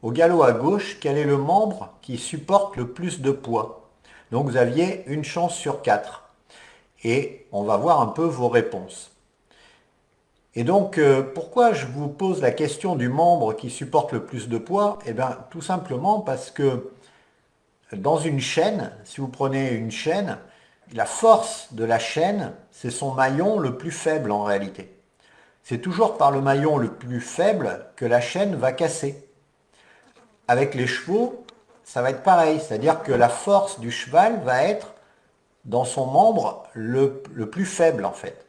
au galop à gauche, quel est le membre qui supporte le plus de poids? Donc vous aviez une chance sur 4. Et on va voir un peu vos réponses. Et donc, pourquoi je vous pose la question du membre qui supporte le plus de poids? Eh bien, tout simplement parce que dans une chaîne, si vous prenez une chaîne, la force de la chaîne, c'est son maillon le plus faible en réalité. C'est toujours par le maillon le plus faible que la chaîne va casser. Avec les chevaux, ça va être pareil, c'est-à-dire que la force du cheval va être dans son membre le plus faible en fait.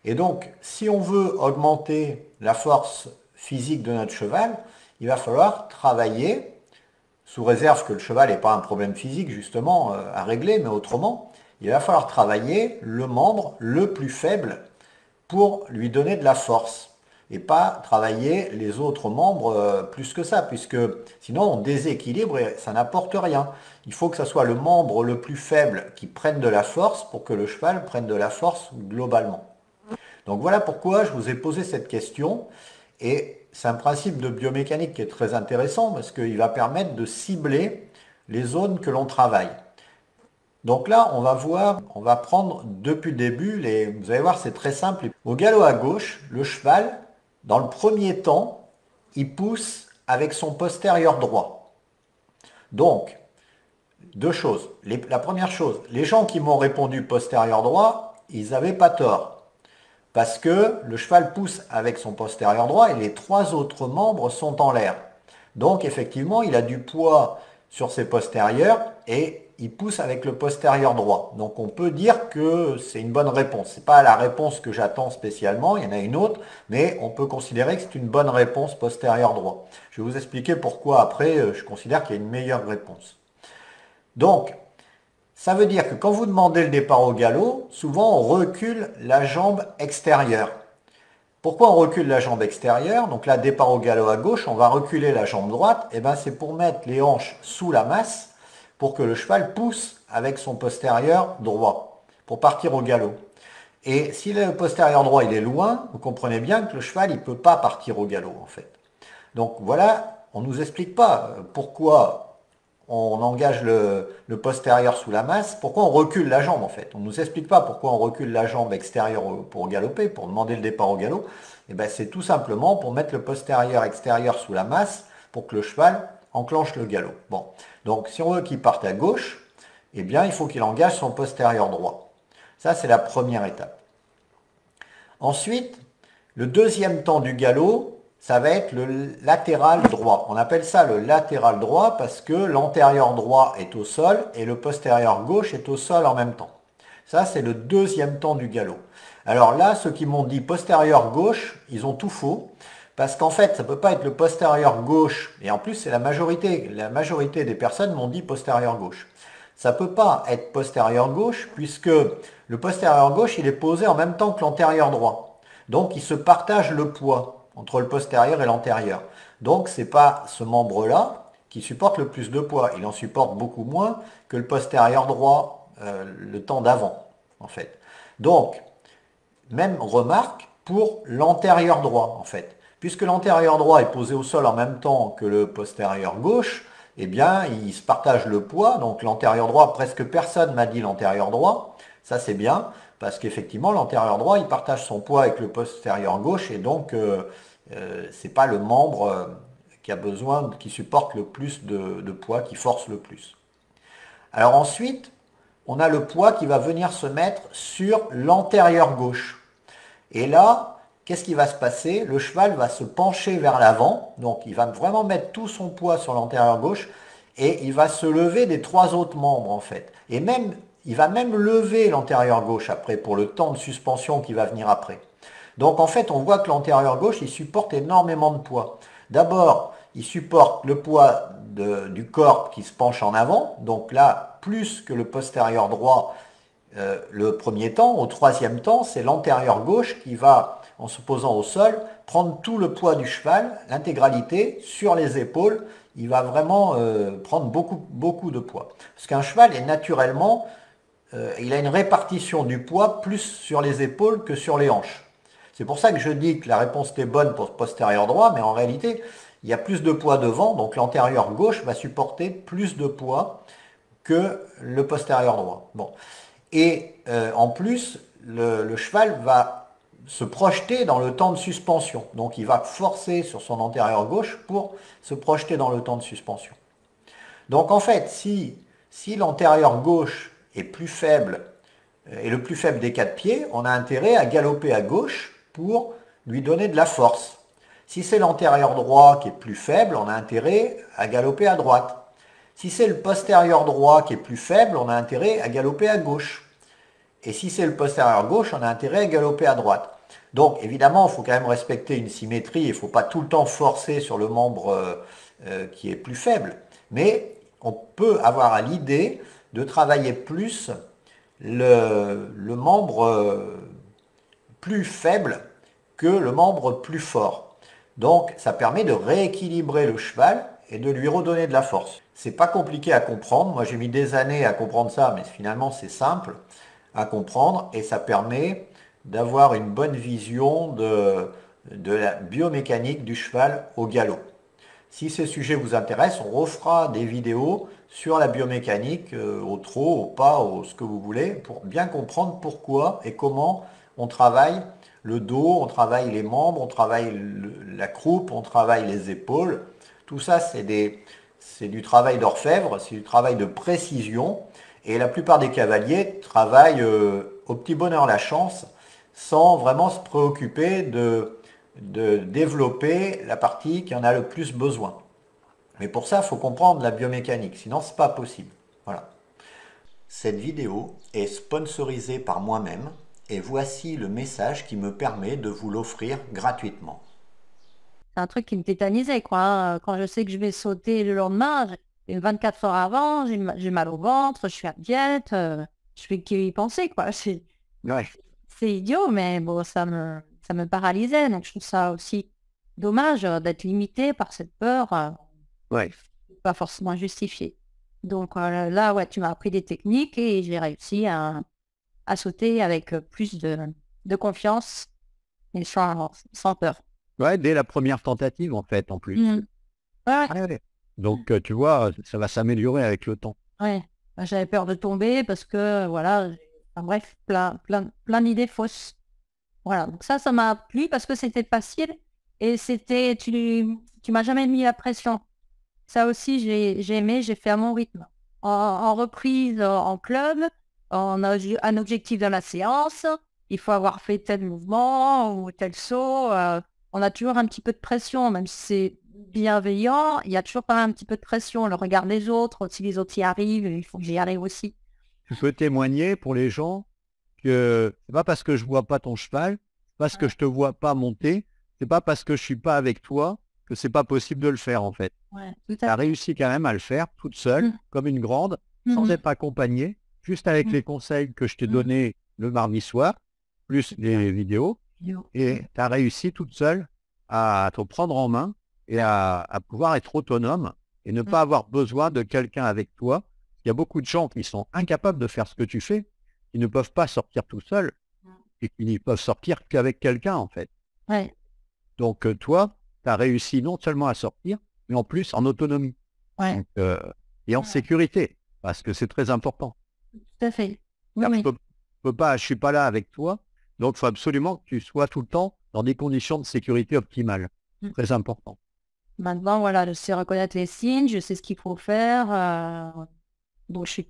Et donc, si on veut augmenter la force physique de notre cheval, il va falloir travailler, sous réserve que le cheval n'ait pas un problème physique justement à régler, mais autrement, il va falloir travailler le membre le plus faible pour lui donner de la force et pas travailler les autres membres plus que ça, puisque sinon on déséquilibre et ça n'apporte rien. Il faut que ce soit le membre le plus faible qui prenne de la force pour que le cheval prenne de la force globalement. Donc voilà pourquoi je vous ai posé cette question, et c'est un principe de biomécanique qui est très intéressant parce qu'il va permettre de cibler les zones que l'on travaille. Donc là, on va voir, on va prendre depuis le début, vous allez voir, c'est très simple. Au galop à gauche, le cheval, dans le premier temps, il pousse avec son postérieur droit. Donc, deux choses. La première chose, les gens qui m'ont répondu postérieur droit, ils n'avaient pas tort. Parce que le cheval pousse avec son postérieur droit et les trois autres membres sont en l'air. Donc effectivement, il a du poids sur ses postérieurs et il pousse avec le postérieur droit. Donc on peut dire que c'est une bonne réponse. Ce n'est pas la réponse que j'attends spécialement, il y en a une autre, mais on peut considérer que c'est une bonne réponse postérieur droit. Je vais vous expliquer pourquoi après je considère qu'il y a une meilleure réponse. Donc, ça veut dire que quand vous demandez le départ au galop, souvent on recule la jambe extérieure. Pourquoi on recule la jambe extérieure? Donc là, départ au galop à gauche, on va reculer la jambe droite. Et bien c'est pour mettre les hanches sous la masse, pour que le cheval pousse avec son postérieur droit, pour partir au galop. Et si le postérieur droit il est loin, vous comprenez bien que le cheval il ne peut pas partir au galop en fait. Donc voilà, on ne nous explique pas pourquoi on engage le postérieur sous la masse, pourquoi on recule la jambe en fait. On ne nous explique pas pourquoi on recule la jambe extérieure pour galoper, pour demander le départ au galop. Et ben c'est tout simplement pour mettre le postérieur extérieur sous la masse pour que le cheval enclenche le galop. Bon, donc si on veut qu'il parte à gauche, eh bien il faut qu'il engage son postérieur droit. Ça c'est la première étape. Ensuite, le deuxième temps du galop, ça va être le latéral droit. On appelle ça le latéral droit parce que l'antérieur droit est au sol et le postérieur gauche est au sol en même temps. Ça, c'est le deuxième temps du galop. Alors là, ceux qui m'ont dit postérieur gauche, ils ont tout faux. Parce qu'en fait, ça ne peut pas être le postérieur gauche. Et en plus, c'est la majorité. La majorité des personnes m'ont dit postérieur gauche. Ça ne peut pas être postérieur gauche puisque le postérieur gauche, il est posé en même temps que l'antérieur droit. Donc, il se partage le poids entre le postérieur et l'antérieur. Donc, ce n'est pas ce membre-là qui supporte le plus de poids. Il en supporte beaucoup moins que le postérieur droit le temps d'avant, en fait. Donc, même remarque pour l'antérieur droit, en fait. Puisque l'antérieur droit est posé au sol en même temps que le postérieur gauche, eh bien, il se partage le poids. Donc, l'antérieur droit, presque personne m'a dit l'antérieur droit. Ça, c'est bien, parce qu'effectivement, l'antérieur droit, il partage son poids avec le postérieur gauche, et donc, c'est pas le membre qui a besoin, qui supporte le plus de poids, qui force le plus. Alors ensuite, on a le poids qui va venir se mettre sur l'antérieur gauche. Et là, qu'est-ce qui va se passer? Le cheval va se pencher vers l'avant, donc il va vraiment mettre tout son poids sur l'antérieur gauche, et il va se lever des trois autres membres en fait. Et même, il va même lever l'antérieur gauche après, pour le temps de suspension qui va venir après. Donc en fait, on voit que l'antérieur gauche, il supporte énormément de poids. D'abord, il supporte le poids du corps qui se penche en avant, donc là, plus que le postérieur droit le premier temps. Au troisième temps, c'est l'antérieur gauche qui va, en se posant au sol, prendre tout le poids du cheval, l'intégralité, sur les épaules. Il va vraiment prendre beaucoup de poids. Parce qu'un cheval est naturellement, il a une répartition du poids plus sur les épaules que sur les hanches. C'est pour ça que je dis que la réponse était bonne pour le postérieur droit, mais en réalité, il y a plus de poids devant, donc l'antérieur gauche va supporter plus de poids que le postérieur droit. Bon. Et en plus, le cheval va se projeter dans le temps de suspension. Donc il va forcer sur son antérieur gauche pour se projeter dans le temps de suspension. Donc en fait, si l'antérieur gauche est plus faible, est le plus faible des quatre pieds, on a intérêt à galoper à gauche pour lui donner de la force. Si c'est l'antérieur droit qui est plus faible, on a intérêt à galoper à droite. Si c'est le postérieur droit qui est plus faible, on a intérêt à galoper à gauche. Et si c'est le postérieur gauche, on a intérêt à galoper à droite. Donc évidemment, il faut quand même respecter une symétrie, il ne faut pas tout le temps forcer sur le membre qui est plus faible. Mais on peut avoir à l'idée de travailler plus le membre plus faible que le membre plus fort. Donc ça permet de rééquilibrer le cheval et de lui redonner de la force. C'est pas compliqué à comprendre, moi j'ai mis des années à comprendre ça, mais finalement c'est simple à comprendre et ça permet d'avoir une bonne vision de la biomécanique du cheval au galop. Si ces sujets vous intéressent, on refera des vidéos sur la biomécanique, au trot, au pas, au ce que vous voulez, pour bien comprendre pourquoi et comment on travaille le dos, on travaille les membres, on travaille la croupe, on travaille les épaules. Tout ça, c'est du travail d'orfèvre, c'est du travail de précision. Et la plupart des cavaliers travaillent au petit bonheur la chance, sans vraiment se préoccuper de développer la partie qui en a le plus besoin. Mais pour ça, il faut comprendre la biomécanique, sinon c'est pas possible. Voilà. Cette vidéo est sponsorisée par moi-même et voici le message qui me permet de vous l'offrir gratuitement. C'est un truc qui me tétanisait, quoi, hein. Quand je sais que je vais sauter le lendemain, 24 heures avant, j'ai mal au ventre, je suis inquiète, je fais qu'y penser, quoi. Ouais. C'est idiot, mais bon, ça me paralysait. Donc, je trouve ça aussi dommage d'être limité par cette peur, Ouais. pas forcément justifiée. Donc là, ouais, tu m'as appris des techniques et j'ai réussi à sauter avec plus de confiance et sans peur. Ouais, dès la première tentative, en fait, en plus. Mm. Ouais, Ouais, ouais. Donc, tu vois, ça va s'améliorer avec le temps. ouais. Bah, j'avais peur de tomber parce que, voilà, enfin, bref, plein d'idées fausses. Voilà, donc ça m'a plu parce que c'était facile et tu m'as jamais mis la pression. Ça aussi, j'ai aimé, j'ai fait à mon rythme. En reprise, en club, un objectif dans la séance, il faut avoir fait tel mouvement ou tel saut. On a toujours un petit peu de pression, même si c'est bienveillant, il y a toujours quand même un petit peu de pression. Le regard des autres, si les autres y arrivent, il faut que j'y arrive aussi. Tu peux témoigner pour les gens que c'est pas parce que je vois pas ton cheval, c'est parce que Ouais, je te vois pas monter, c'est pas parce que je suis pas avec toi que c'est pas possible de le faire, en fait. ouais, tout Tu à as fait. réussi quand même à le faire toute seule, Mm, comme une grande, sans mhm, être accompagnée, juste avec mm, les conseils que je t'ai mm. donnés le mardi soir, plus les vidéos, Yo. et tu as réussi toute seule à te prendre en main et à pouvoir être autonome et ne Mm, pas avoir besoin de quelqu'un avec toi. Il y a beaucoup de gens qui sont incapables de faire ce que tu fais, qui ne peuvent pas sortir tout seuls mm. et qui ne peuvent sortir qu'avec quelqu'un, en fait. Ouais, Donc, toi, tu as réussi non seulement à sortir, mais en plus en autonomie. ouais, Donc, et en ouais, sécurité, parce que c'est très important. tout à fait. Oui, Car oui. peux pas, je suis pas là avec toi, donc il faut absolument que tu sois tout le temps dans des conditions de sécurité optimales. Mm. Très important. Maintenant, voilà, je sais reconnaître les signes, je sais ce qu'il faut faire. Donc, je suis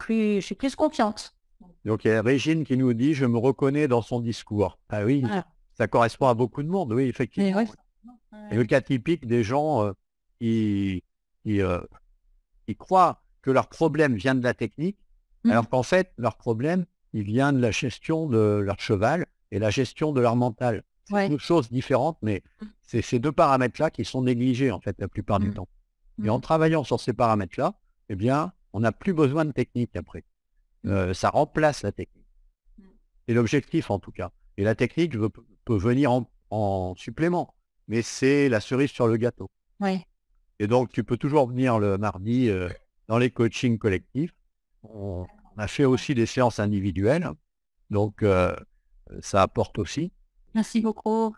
plus confiante. Donc il y a Régine qui nous dit, je me reconnais dans son discours. Ah oui, Voilà. ça correspond à beaucoup de monde, oui, Et effectivement. ouais. Et Ouais. le cas typique des gens qui, qui, euh, qui croient que leur problème vient de la technique, Mm. alors qu'en fait, leur problème, il vient de la gestion de leur cheval et la gestion de leur mental. C'est Ouais. deux choses différentes, mais c'est ces deux paramètres-là qui sont négligés, en fait, la plupart du Mm. temps. Et en Mm. travaillant sur ces paramètres-là, eh bien, on n'a plus besoin de technique après. Mm. Ça remplace la technique. Mm. C'est l'objectif, en tout cas. Et la technique peut venir en supplément, mais c'est la cerise sur le gâteau. Ouais. Et donc, tu peux toujours venir le mardi dans les coachings collectifs. On a fait aussi des séances individuelles, donc ça apporte aussi. Merci beaucoup.